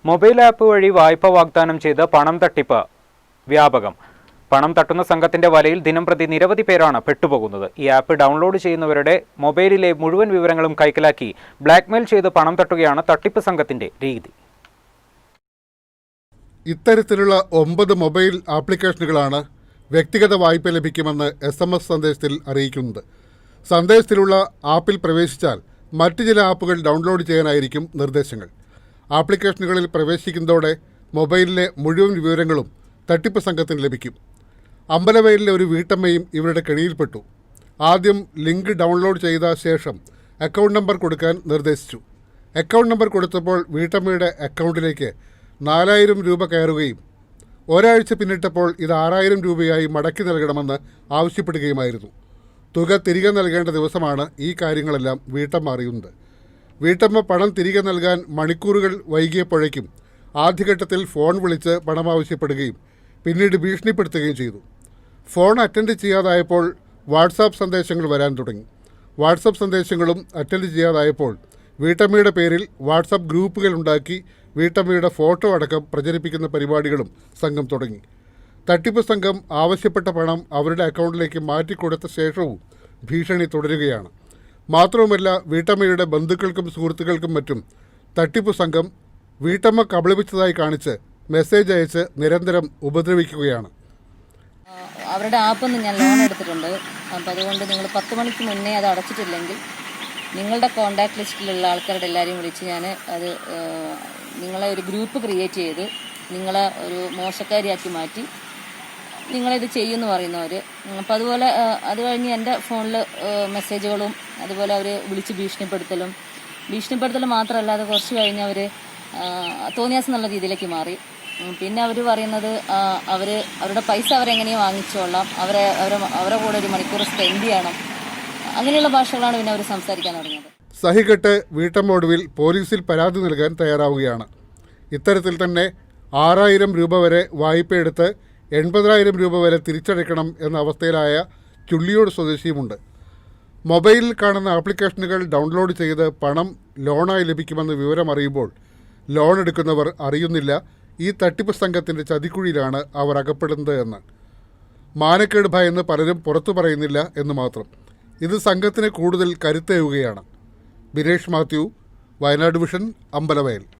Mobile app വഴി വായ്പ വാഗ്ദാനം ചെയ്ത് പണം തട്ടിപ്പ് വ്യാപകം. പണം തട്ടുന്ന സംഘത്തിന്റെ വലയിൽ ദിനംപ്രതി നിരവധി പേരാണ് പെട്ടുപോകുന്നത്. ഈ ആപ്പ് ഡൗൺലോഡ് ചെയ്യുന്നവരുടെ മൊബൈലിലെ മുഴുവൻ വിവരങ്ങളും കൈക്കലാക്കി ബ്ലാക്ക്മെയിൽ ചെയ്ത് പണം തട്ടുകയാണ് തട്ടിപ്പ് സംഘത്തിന്റെ രീതി. ഇത്തരത്തിലുള്ള 9 മൊബൈൽ ആപ്ലിക്കേഷനുകളാണ് വ്യക്തിഗത വായ്പ ലഭിക്കുമെന്ന് SMS സന്ദേശത്തിൽ അറിയിക്കുന്നത്. സന്ദേശത്തിലുള്ള ആപ്പിൽ പ്രവേശിച്ചാൽ മറ്റ് ചില ആപ്പുകൾ ഡൗൺലോഡ് ചെയ്യാനായിരിക്കും നിർദ്ദേശങ്ങൾ. ആപ്ലിക്കേഷനുകളിൽ പ്രവേശിക്കുന്നതോടെ മൊബൈലിലെ മുഴുവൻ വിവരങ്ങളും തട്ടിപ്പ് സംഘത്തിന് ലഭിക്കും. അമ്പലവയലിലെ ഒരു വീട്ടമ്മയും ഇവരുടെ കെണിയിൽപ്പെട്ടു. ആദ്യം ലിങ്ക് ഡൗൺലോഡ് ചെയ്ത ശേഷം അക്കൗണ്ട് നമ്പർ കൊടുക്കാൻ നിർദ്ദേശിച്ചു. അക്കൗണ്ട് നമ്പർ കൊടുത്തപ്പോൾ വീട്ടമ്മയുടെ അക്കൗണ്ടിലേക്ക് 4000 രൂപ കയറുകയും ഒരാഴ്ച പിന്നിട്ടപ്പോൾ ഇത് 6000 രൂപയായി മടക്കി നൽകണമെന്ന് ആവശ്യപ്പെടുകയുമായിരുന്നു. തുക തിരികെ നൽകേണ്ട ദിവസമാണ് ഈ കാര്യങ്ങളെല്ലാം വീട്ടമ്മ അറിയുന്നത്. വീട്ടമ്മ പണം തിരികെ നൽകാൻ മണിക്കൂറുകൾ വൈകിയപ്പോഴേക്കും ആദ്യഘട്ടത്തിൽ ഫോൺ വിളിച്ച് പണം ആവശ്യപ്പെടുകയും പിന്നീട് ഭീഷണിപ്പെടുത്തുകയും ചെയ്തു. ഫോൺ അറ്റൻഡ് ചെയ്യാതായപ്പോൾ വാട്സാപ്പ് സന്ദേശങ്ങൾ വരാൻ തുടങ്ങി. വാട്സാപ്പ് സന്ദേശങ്ങളും അറ്റൻഡ് ചെയ്യാതായപ്പോൾ വീട്ടമ്മയുടെ പേരിൽ വാട്സാപ്പ് ഗ്രൂപ്പുകൾ ഉണ്ടാക്കി വീട്ടമ്മയുടെ ഫോട്ടോ അടക്കം പ്രചരിപ്പിക്കുന്ന പരിപാടികളും സംഘം തുടങ്ങി. തട്ടിപ്പ് സംഘം ആവശ്യപ്പെട്ട പണം അവരുടെ അക്കൗണ്ടിലേക്ക് മാറ്റിക്കൊടുത്ത ശേഷവും ഭീഷണി തുടരുകയാണ്. മാത്രവുമല്ല, വീട്ടമ്മയുടെ ബന്ധുക്കൾക്കും സുഹൃത്തുക്കൾക്കും മറ്റും തട്ടിപ്പ് സംഘം വീട്ടമ്മ കബളിപ്പിച്ചതായി കാണിച്ച് മെസ്സേജ് അയച്ച് നിരന്തരം ഉപദ്രവിക്കുകയാണ്. അവരുടെ ആപ്പിൽ നിന്ന് ഞാൻ ലോൺ എടുത്തിട്ടുണ്ട്. അപ്പോൾ അതുകൊണ്ട് നിങ്ങൾ 10 മണിക്ക് മുന്നേ അത് അടച്ചിട്ടില്ലെങ്കിൽ നിങ്ങളുടെ കോൺടാക്ട് ലിസ്റ്റിലുള്ള ആൾക്കാരുടെ എല്ലാവരെയും വിളിച്ച് ഞാൻ അത് നിങ്ങളെ ഒരു ഗ്രൂപ്പ് ക്രിയേറ്റ് ചെയ്ത് നിങ്ങളെ ഒരു മോശക്കാരിയാക്കി മാറ്റി നിങ്ങളിത് ചെയ്യുമെന്ന് പറയുന്നവർ. അപ്പോൾ അതുപോലെ അത് കഴിഞ്ഞ് എൻ്റെ ഫോണിൽ മെസ്സേജുകളും അതുപോലെ അവർ വിളിച്ച് ഭീഷണിപ്പെടുത്തൽ മാത്രമല്ല, അത് കുറച്ച് കഴിഞ്ഞ് അവർ തോന്നിയാസം എന്നുള്ള രീതിയിലേക്ക് മാറി. പിന്നെ അവർ പറയുന്നത് അവരുടെ പൈസ അവരെങ്ങനെയും വാങ്ങിച്ചോളാം, അവരെ കൂടെ ഒരു മണിക്കൂർ സ്പെൻഡ് ചെയ്യണം, അങ്ങനെയുള്ള ഭാഷകളാണ് പിന്നെ അവർ സംസാരിക്കാൻ തുടങ്ങിയത്. സഹികെട്ട് വീട്ടമ്മ ഒടുവിൽ പോലീസിൽ പരാതി നൽകാൻ തയ്യാറാവുകയാണ്. ഇത്തരത്തിൽ തന്നെ 6000 രൂപ വരെ വായ്പയെടുത്ത് 80,000 രൂപ വരെ തിരിച്ചടയ്ക്കണം എന്ന അവസ്ഥയിലായ ചുള്ളിയോട് സ്വദേശിയുമുണ്ട്. മൊബൈലിൽ കാണുന്ന ആപ്ലിക്കേഷനുകൾ ഡൗൺലോഡ് ചെയ്ത് പണം ലോണായി ലഭിക്കുമെന്ന് വിവരം അറിയുമ്പോൾ ലോൺ എടുക്കുന്നവർ അറിയുന്നില്ല ഈ തട്ടിപ്പ് സംഘത്തിൻ്റെ ചതിക്കുഴിയിലാണ് അവർ അകപ്പെടുന്നത് എന്ന്. മാനക്കേട് ഭയന്ന് പലരും പുറത്തു പറയുന്നില്ല എന്ന് മാത്രം. ഇത് സംഘത്തിന് കൂടുതൽ കരുത്തേവുകയാണ്. ബിനേഷ് മാത്യു, വയനാട് വിഷൻ, അമ്പലവയൽ.